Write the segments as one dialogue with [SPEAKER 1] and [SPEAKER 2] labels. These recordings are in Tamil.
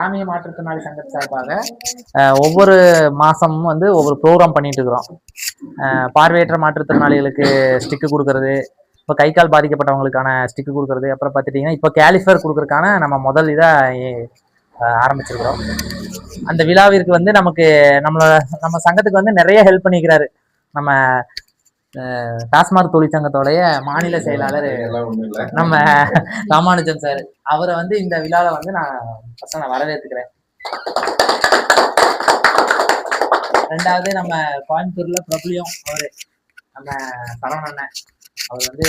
[SPEAKER 1] கிராமிய மாற்றுத்திறனாளி சங்கத்து சார்பாக ஒவ்வொரு மாசமும் வந்து ஒவ்வொரு ப்ரோக்ராம் பண்ணிட்டு இருக்கிறோம். பார்வையற்ற மாற்றுத்திறனாளிகளுக்கு ஸ்டிக்கு கொடுக்கறது, இப்போ கை கால் பாதிக்கப்பட்டவங்களுக்கான ஸ்டிக்கு கொடுக்கறது, அப்புறம் பார்த்துட்டிங்கன்னா இப்போ கேலிஃபர் கொடுக்கறதுக்கான நம்ம முதல் இதாக ஆரம்பிச்சிருக்கிறோம். அந்த விழாவிற்கு வந்து நம்ம சங்கத்துக்கு வந்து நிறைய ஹெல்ப் பண்ணிக்கிறாரு. நம்ம டாஸ்மாக் தொழிற்சங்கத்தோடைய மாநில செயலாளர் நம்ம ராமானுஜன் சார், அவரை வந்து இந்த விழாவை வந்து நான் வரவேற்றுக்கிறேன். ரெண்டாவது நம்ம கோயம்புத்தூர்ல பிரபலியம் அவரு நம்ம சரவண அண்ணன், அவர் வந்து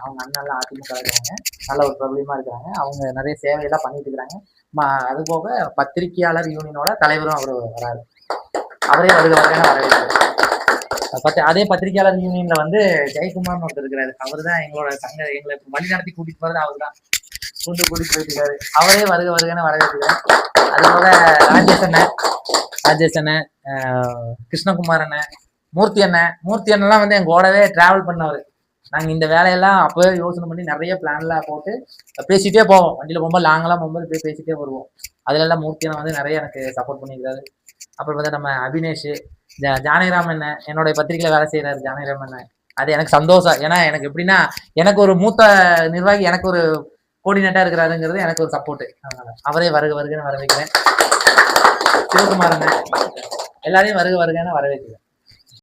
[SPEAKER 1] அவங்க அண்ணெல்லாம் அதிமுக இருக்கிறாங்க, நல்ல ஒரு பிரபலியமா இருக்கிறாங்க. அவங்க நிறைய சேவையெல்லாம் பண்ணிட்டு இருக்கிறாங்க. அது போக பத்திரிகையாளர் யூனியனோட தலைவரும் அவர் வராரு. அவரே வரவேற்கிறேன். அதே பத்திரிகையாளர் யூனியன்ல வந்து ஜெயக்குமார்னு ஒருத்தர் இருக்கிறாரு. அவர் தான் எங்களை வழி நடத்தி கூட்டிட்டு போறது. அவர் தான் கூட்டிட்டு போயிட்டு இருக்காரு. அவரே வருகன்னு வரவேற்கிறேன். அது போக ராஜேஷ் அண்ணன், கிருஷ்ணகுமார் அண்ணன், மூர்த்தி அண்ணன்லாம் வந்து எங்க கூடவே டிராவல் பண்ணவர். நாங்க இந்த வேலையெல்லாம் அப்பவே யோசனை பண்ணி நிறைய பிளான்லாம் போட்டு பேசிட்டே போவோம். வண்டியில போகும்போது லாங்கெல்லாம் போகும்போது போய் பேசிட்டே வருவோம். அதுல எல்லாம் மூர்த்தி அண்ணன் வந்து நிறைய எனக்கு சப்போர்ட் பண்ணிக்கிறாரு. அப்புறம் வந்து நம்ம அபினேஷ், ஜானகிராமன் என்னுடைய பத்திரிகையில வேலை செய்யறாரு. ஜானகிராமன் அது எனக்கு சந்தோஷம். ஏன்னா எனக்கு எப்படின்னா, எனக்கு ஒரு மூத்த நிர்வாகி, எனக்கு ஒரு கோஆர்டினேட்டா இருக்கிறாருங்கிறது எனக்கு ஒரு சப்போர்ட். அவரே வருகன்னு வரவேற்கிறேன். சிவகுமார் அண்ணன், எல்லாரையும் வருகன்னு வரவேற்கிறேன்.